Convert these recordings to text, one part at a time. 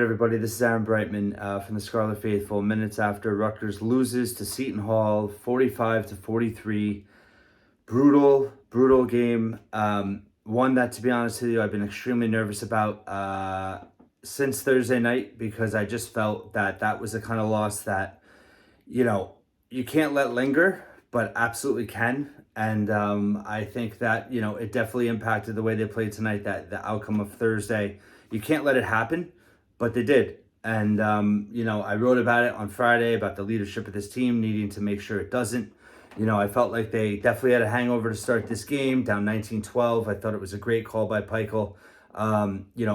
right, everybody, this is Aaron Breitman from the Scarlet Faithful. Minutes after Rutgers loses to Seton Hall, 45-43. Brutal game. One that, to be honest with you, I've been extremely nervous about since Thursday night, because I just felt that was the kind of loss that, you can't let linger, but absolutely can. And I think that, it definitely impacted the way they played tonight, that the outcome of Thursday. You can't let it happen, but they did. And, I wrote about it on Friday, about the leadership of this team needing to make sure it doesn't. I felt like they definitely had a hangover to start this game, down 19-12. I thought it was a great call by Peichel,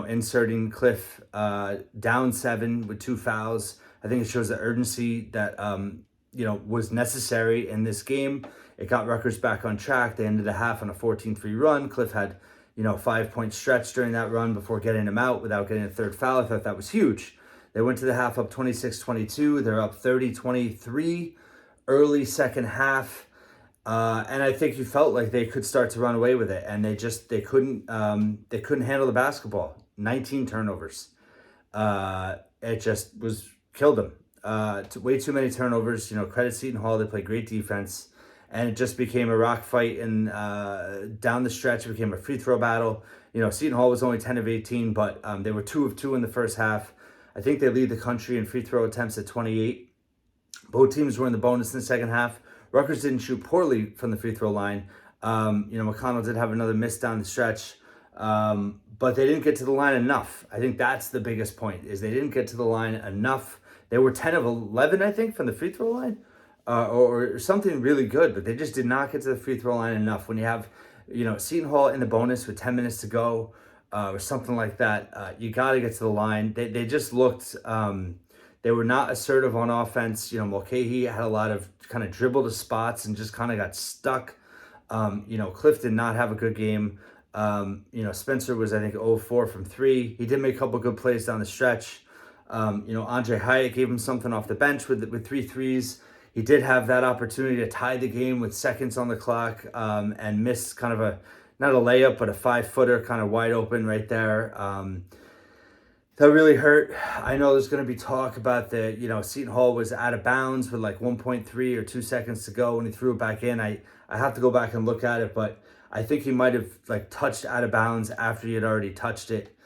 inserting Cliff down 7 with 2 fouls. I think it shows the urgency that, was necessary in this game. It got Rutgers back on track. They ended the half on a 14-3 run. Cliff had, 5-point stretch during that run before getting him out without getting a third foul. I thought that was huge. They went to the half up 26-22. They're up 30-23 early second half. And I think you felt like they could start to run away with it, and they couldn't handle the basketball. 19 turnovers. It just killed them. Way too many turnovers. Credit Seton Hall. They played great defense, and it just became a rock fight. And down the stretch, it became a free throw battle. Seton Hall was only 10 of 18, but they were 2 of 2 in the first half. I think they lead the country in free throw attempts at 28. Both teams were in the bonus in the second half. Rutgers didn't shoot poorly from the free throw line. McConnell did have another miss down the stretch, but they didn't get to the line enough. I think that's the biggest point, is they didn't get to the line enough. They were 10 of 11, I think, from the free throw line, or something really good, but they just did not get to the free throw line enough. When you have, Seton Hall in the bonus with 10 minutes to go, or something like that, you got to get to the line. They just looked... They were not assertive on offense. Mulcahy had a lot of kind of dribble to spots and just kind of got stuck. Cliff did not have a good game. Spencer was, I think, 0-4 from 3. He did make a couple good plays down the stretch. Andre Hyatt gave him something off the bench with 3 threes. He did have that opportunity to tie the game with seconds on the clock, and missed kind of not a layup, but a 5-footer kind of wide open right there. That really hurt. I know there's going to be talk about Seton Hall was out of bounds with like 1.3 or 2 seconds to go when he threw it back in. I have to go back and look at it, but I think he might have touched out of bounds after he had already touched it.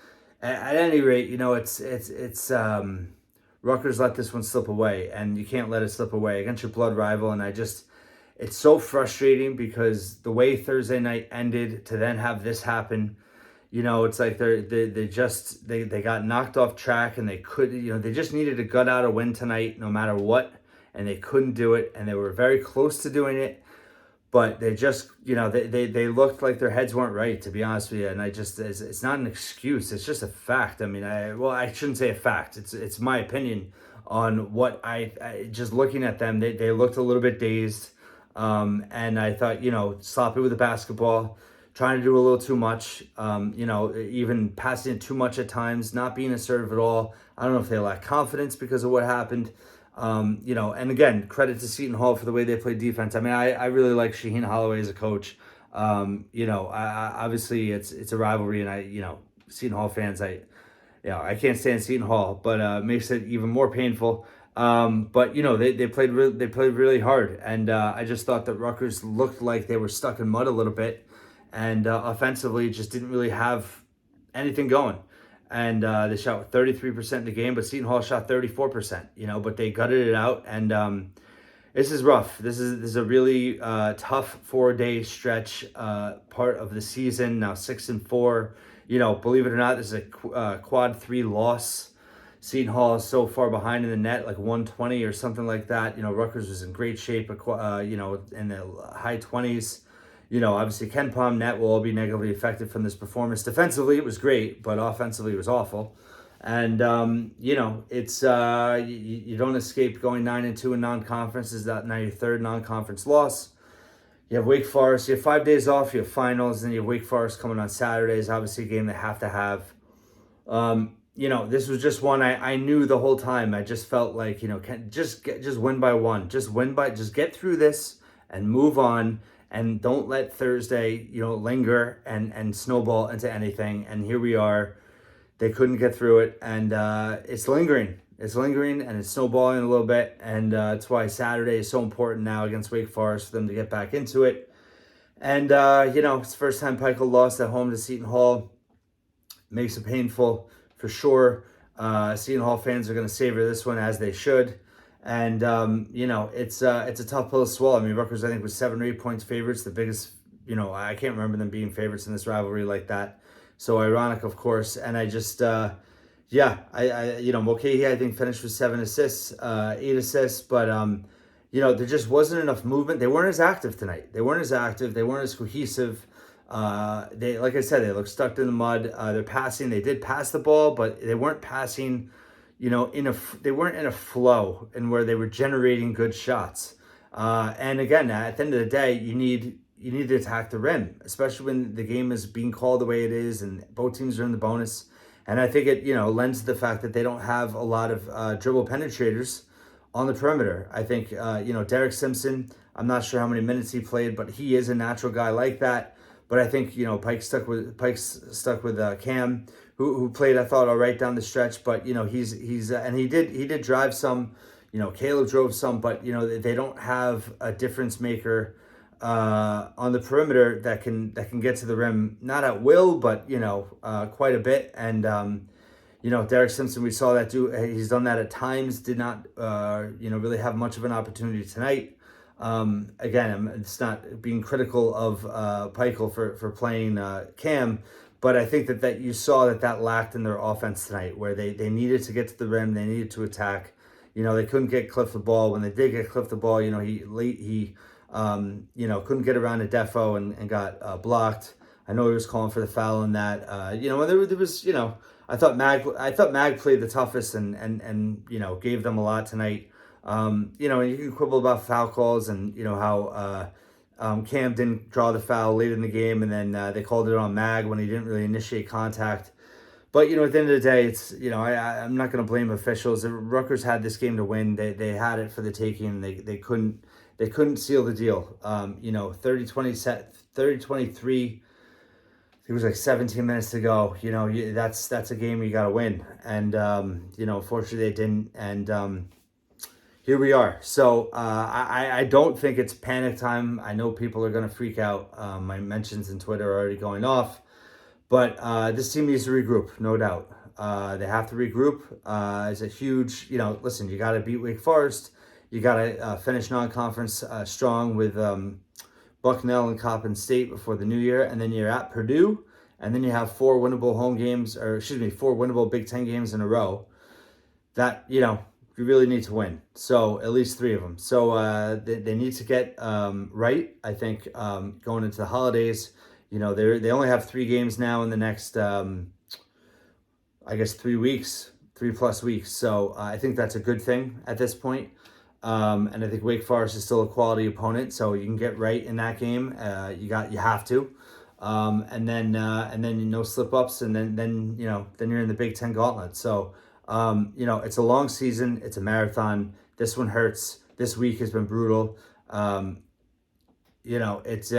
At any rate, it's Rutgers let this one slip away, and you can't let it slip away against your blood rival. And it's so frustrating, because the way Thursday night ended to then have this happen. It's like they got knocked off track, and they just needed to gut out a win tonight no matter what, and they couldn't do it, and they were very close to doing it, but they just, they looked like their heads weren't right, to be honest with you. And it's not an excuse, it's just a fact. I mean, I shouldn't say a fact. It's my opinion on what I just looking at them, they looked a little bit dazed, and I thought, sloppy with the basketball, trying to do a little too much, even passing it too much at times, not being assertive at all. I don't know if they lack confidence because of what happened. And again, credit to Seton Hall for the way they played defense. I mean, I really like Shaheen Holloway as a coach. Obviously it's a rivalry, and Seton Hall fans, I can't stand Seton Hall, but it makes it even more painful. But they played really hard, and I just thought that Rutgers looked like they were stuck in mud a little bit. And offensively, just didn't really have anything going. And they shot 33% in the game, but Seton Hall shot 34%, but they gutted it out. And this is rough. This is a really tough 4-day stretch, part of the season. Now 6-4, believe it or not, this is a quad 3 loss. Seton Hall is so far behind in the net, like 120 or something like that. Rutgers was in great shape, in the high 20s. Obviously Ken Palm net will all be negatively affected from this performance. Defensively, it was great, but offensively, it was awful. And, it's you don't escape going 9-2 in non-conference. Is that now your 3rd non-conference loss? You have Wake Forest. You have 5 days off. You have finals. And you have Wake Forest coming on Saturdays. Obviously, a game they have to have. This was just one I knew the whole time. I just felt like, just win by one. Just get through this and move on. And don't let Thursday, linger and snowball into anything. And here we are, They couldn't get through it, and it's lingering. It's lingering, and it's snowballing a little bit, and that's why Saturday is so important now against Wake Forest for them to get back into it. And it's the first time Peichel lost at home to Seton Hall. Makes it painful for sure. Seton Hall fans are going to savor this one as they should. And it's a tough pill to swallow. I mean, Rutgers, I think, was 7 or 8 points favorites. The biggest, I can't remember them being favorites in this rivalry like that. So ironic, of course. And I just, Mulcahy, I think, finished with 7 assists, 8 assists. But there just wasn't enough movement. They weren't as active tonight. They weren't as cohesive. They, like I said, they looked stuck in the mud. They're passing. They did pass the ball, but they weren't passing, they weren't in a flow and where they were generating good shots. And again, at the end of the day, you need to attack the rim, especially when the game is being called the way it is and both teams are in the bonus. And I think it, lends to the fact that they don't have a lot of dribble penetrators on the perimeter. I think, Derek Simpson, I'm not sure how many minutes he played, but he is a natural guy like that. But I think, Pike's stuck with Cam, who played, I thought, all right down the stretch. But, he's and he did drive some, Caleb drove some, but, they don't have a difference maker on the perimeter that can get to the rim, not at will, but, quite a bit. And, Derek Simpson, we saw that he's done that at times, did not, really have much of an opportunity tonight. Again, it's not being critical of Peichel for playing Cam, but I think that you saw that lacked in their offense tonight, where they needed to get to the rim, they needed to attack. They couldn't get Cliff the ball. When they did get Cliff the ball, he couldn't get around to Defo and got blocked. I know he was calling for the foul in that. When there was, I thought Mag played the toughest and gave them a lot tonight. And you can quibble about foul calls and, how Cam didn't draw the foul late in the game, and then they called it on Mag when he didn't really initiate contact. But, at the end of the day, it's, I'm not going to blame officials. Rutgers had this game to win. They had it for the taking. They couldn't seal the deal. 30-23, it was like 17 minutes to go. That's a game you got to win. And, unfortunately they didn't. And, here we are. So I don't think it's panic time. I know people are going to freak out. My mentions in Twitter are already going off. But this team needs to regroup, no doubt. They have to regroup. It's a huge, listen, you got to beat Wake Forest. You got to finish non-conference strong with Bucknell and Coppin State before the new year. And then you're at Purdue. And then you have 4 winnable Big Ten games in a row. That, you really need to win. So at least 3 of them. So they need to get right, I think, going into the holidays. They only have 3 games now in the next, 3 weeks, 3+ weeks. So I think that's a good thing at this point. And I think Wake Forest is still a quality opponent, so you can get right in that game. You have to. And then no slip ups, and then you're in the Big Ten gauntlet. So it's a long season. It's a marathon. This one hurts. This week has been brutal. It's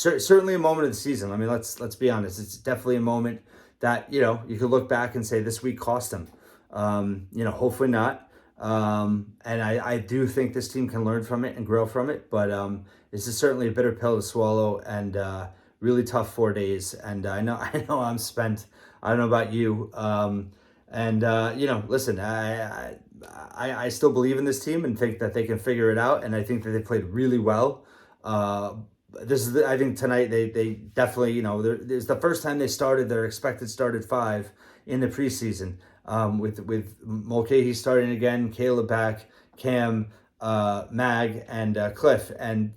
certainly a moment of the season. I mean, let's be honest. It's definitely a moment that, you could look back and say this week cost them. Hopefully not. And I do think this team can learn from it and grow from it. But this is certainly a bitter pill to swallow, and really tough 4 days. And I know I'm spent. I don't know about you. Listen, I still believe in this team and think that they can figure it out. And I think that they played really well. I think tonight they definitely, there's the first time they started their expected start at 5 in the preseason, with Mulcahy starting again, Caleb back, Cam, Mag, and Cliff. And,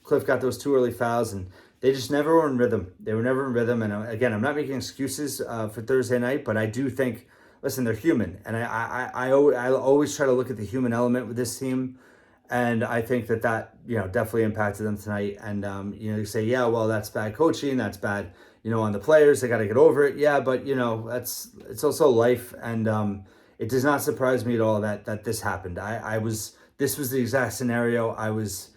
Cliff got those 2 early fouls, and they just never were in rhythm. They were never in rhythm. And again, I'm not making excuses for Thursday night, but I do think, listen, they're human. And I always try to look at the human element with this team. And I think that definitely impacted them tonight. And, you say, yeah, well, that's bad coaching. That's bad, on the players. They got to get over it. Yeah, but, it's also life. And it does not surprise me at all that this happened. This was the exact scenario I was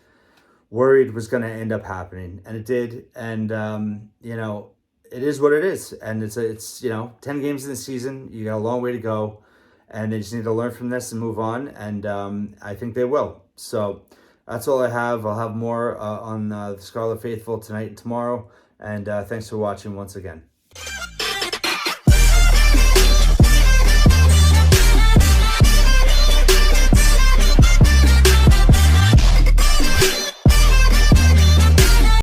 worried was going to end up happening, and it did. And it is what it is, and it's 10 games in the season. You got a long way to go, and they just need to learn from this and move on. And I think they will. So that's all I have. I'll have more on the Scarlet Faithful tonight and tomorrow. And thanks for watching once again.